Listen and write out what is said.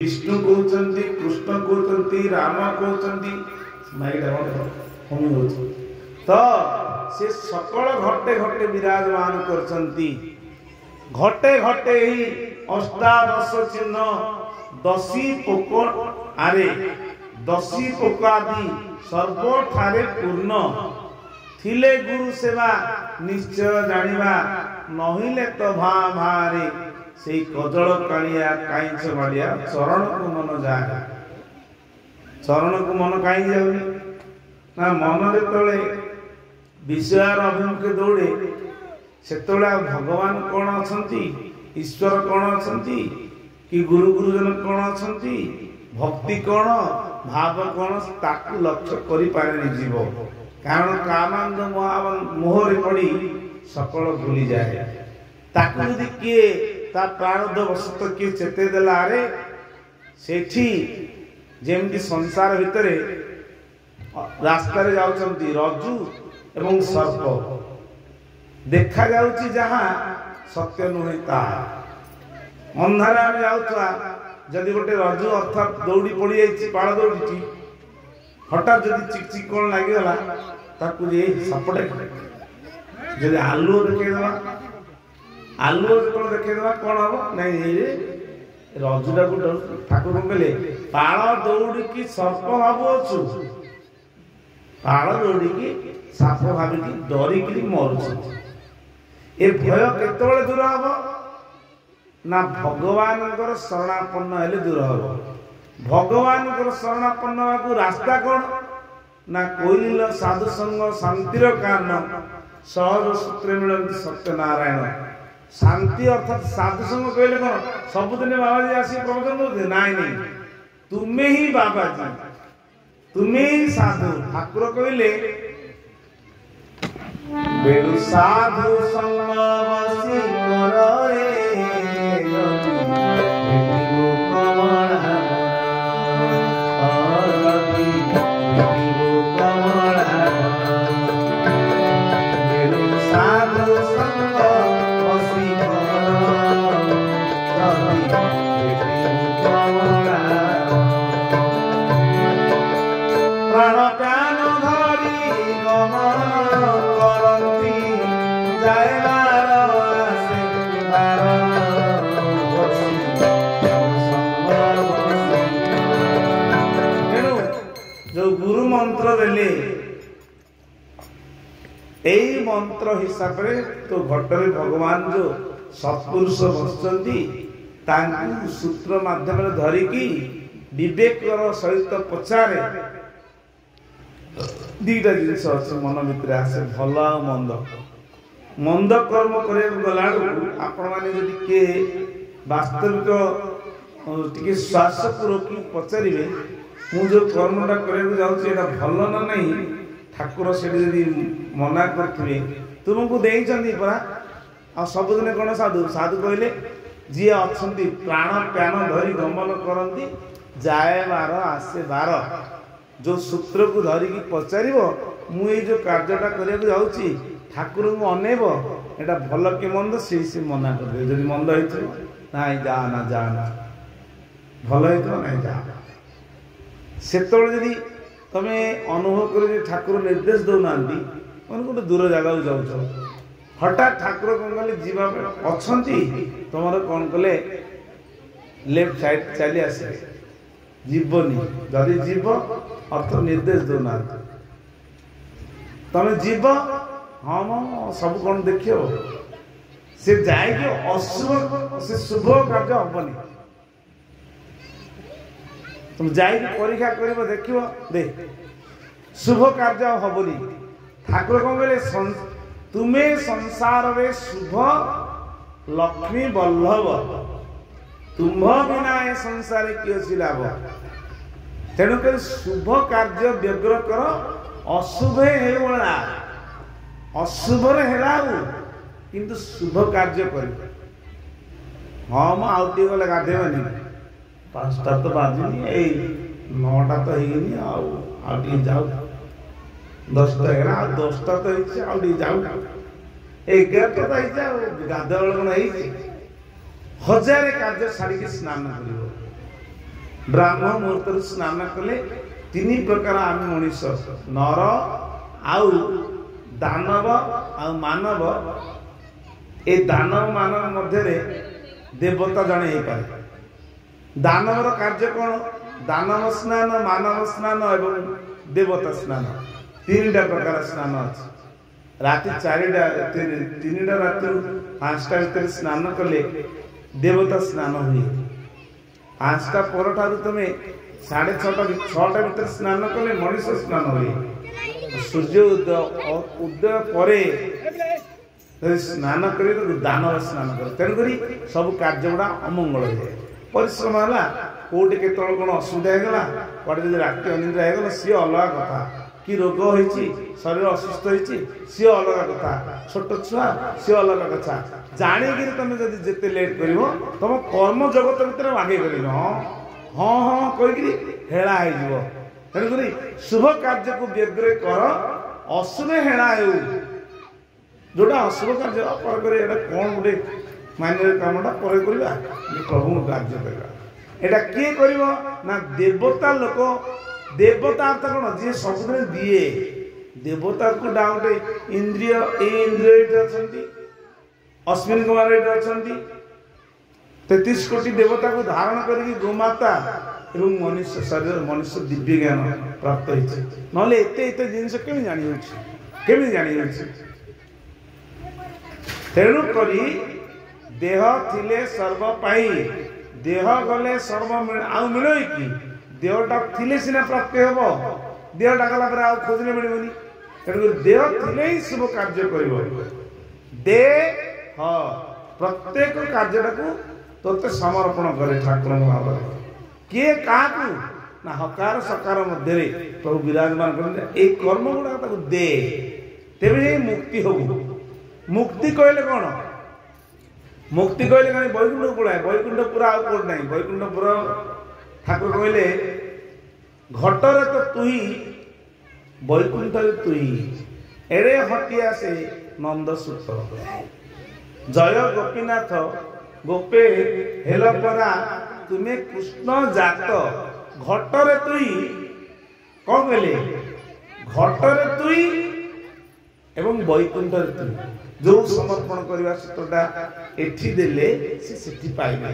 विष्णु कहते कृष्ण कहते राम कहते तो से सकल घटे घटे विराजमान करछंती घटे घटे ही अष्टादश चिन्ह दशी पोक आरे दशी पोकादि सर्वठारे पूर्ण थिले गुरु सेवा निश्चय जानिबा नहिले तो भा भारे से कजल कालिया काईच मालिया चरण को मन जाए चरण को मन कहीं जाऊनी ना मन जो विषयार अभिमुखे दौड़े से भगवान कौन अच्छा ईश्वर कौन अच्छा कि गुरु गुरुजन कौन अच्छा भक्ति कौन भाव कौन ताकू लक्ष्य करें जीव कारण कामांध मोहरे पड़ी सकल भूली जाए ताकू यदि किए ता प्रारब्ध वशत किए चेते देला रे सेठी जेमती संसार भितरे रास्ता रे जाउछंती रज्जु एवं सर्प देखा जाउची जहां सत्य नुहे ता अंधार में जाउतवा जदि गोटे रज्जु अर्थात दौड़ी पड़ी जाइछि पाळ दौड़ीटी हठात जदि चिक चिक कोन लागि गला ताकू जे सपडे जदि आलू देखेदवा आलू जो देखेदवा कौन हम नहीं रजुटा को ठाकुर कहले पाळ दौड़ी की सर्प भावुछु पाळ दौड़ी की साप भाविकी डरिकी मरुछु ए भय केतବେଳେ दूर हबो ना भगवान शरणापन्न हेले दूर हबो भगवान शरणापन्न को रास्ता कौन ना कोइल साधु संग शांतिर कारण सहज सूत्र मिलती सत्यनारायण शांति अर्थात साधु संग कहले कौन सबुदिन बाबाजी आसी प्रवचन करते नाई नहीं तुम्हें ही बाबाजी तुम्हें ही साधु ठाकुर कहले बेलु साधु संग बसी करे मंत्र देले एई मंत्र हिसाब रे तो घटरे भगवान जो सत्पुरुष बसचंती तांकु सूत्र माध्यम रे धरि की विवेकर सहित पचारे दीटा जिनिस अछि मन भितर आसे भल आ मंद मंद कर्म करे गला आपण माने जदि के वास्तविक टिके श्वास को रोकी पचारिबे मु जो कर्मटा करे जाऊँ भल ना नहीं ठाकुर से मना करते तुमको देइछंती परा आ सबुदिन कौन साधु साधु कहले जी अच्छा प्राण प्यान धरी गमन करती जाए बार आसे बार जो सूत्र को धरिकी पचार मुझे जो कार्यटा करने जाऊँगी ठाकुर को अनेब एटा भल कि मंद से मना कर जब मंद हो जाना जाना भल हो ना जा से जदि तुम अनुभव कर ठाकुर निर्देश दौना मैं गोटे दूर जगह जाऊँ हठात ठाकुर कौन कले जीवा अच्छा तुम कौन कले लेफ्ट साइड चली आस जीवनी जदि जीव अर्थ निर्देश दौना तुम जीव हाँ म सब कौन देख से जाए अशुभ से शुभ कार्य हेनी तुम जाई परीक्षा कर देख दे शुभ कार्य हेनी ठाकुर कौन कहले तुम्हें संसार रे शुभ लक्ष्मी बल्लभ तुम बिना ए संसार कि अच्छी लाभ तेणुक शुभ कार्य व्यग्र कर अशुभ हेला अशुभ किंतु शुभ कार्य कर हाँ मैं आउटे गले गाधेबानी 5टा तो बाजनी 9टा तो होनी आउ जाऊ 10टा है 10टा तो आउ जाऊ 11टा तो गाधा बेल कौन हजार कार्य छाड़ी स्नान कर ब्राह्म मुहूर्त स्नान कले तीन प्रकार आम मनीष नर आउ दानव आउ मानव ए दानव मानव मध्य देवता जड़े हो पाए दानवर कार्य कौन दानव स्नान मानव स्नान एवं देवता स्नान तीनटा प्रकार स्नान अच्छे राति 4टा 3टा राति 5टा भीतर स्नान कले देवता स्नान हुए 5टा पर तुम 6:30 भीतर स्नान कले मनीष स्नान हुए सूर्य उदय पर स्नान कर दानव स्नान कर तेणुक सब कार्य गुड़ा अमंगल है परिश्रम है कौटे के कौन असुविधा होगा कौटे जब राति अनिद्रा होगा सी अलग कथा कि रोग होती शरीर असुस्थ होती सी अलग कथा छोट छुआ सी अलग कथा जाणिक तुम जब जिते लेट कर तुम कर्म जगत भर आगे कर हाँ हाँ हाँ कहीकि हेला हो तेणुक शुभ कार्य को व्यग्र कर अशुभ हेला हो जोटा अशुभ कार्य पर कौन गोटे मान्य कामटा पर प्रभु कार्य करवा एटा किए करिवो ना देवता लोक देवता अर्थ कौन जी सबुदिन दिए देवता को डाउटे इंद्रिय इंद्रिय अश्विन कुमार अच्छा 33 कोटी देवता को धारण करके गोमाता एवं मनुष्य शरीर मनुष्य दिव्य ज्ञान प्राप्त होती ना एत जिनस केमी जानी तेणुक देह थिले सर्व पाई देह गले सर्व आउ मिल कि देहटा थिले सिना प्राप्त हे देहटा गला पर आउ खोजले मिलबनी तेणुक देह थिले ही शुभ कार्य कर दे हाँ प्रत्येक कार्यटा को तोते समर्पण करे ठाकुर भाव किए क्या ना हकार सकार मध्य प्रभु विराजमान कर कर्म गुड़ा दे तेरे मुक्ति हो मुक्ति कहले कौन मुक्ति कहले कहीं वैकुंठ पड़ाए वैकुंठ पूरा आउ कौन नहीं वैकुंठ पूरा ठाकुर कहले घटर तो तुही वैकुंठ तुही एड़े हटिया से नंदसूत जय गोपीनाथ गोपे हेलपरा तुम्हें कृष्ण जात घटर तुई कौन कहले घटर तुई एवं वैकुंठ तुई जो समर्पण करवा सूत्रटा एठी देले से सेठी पाइबे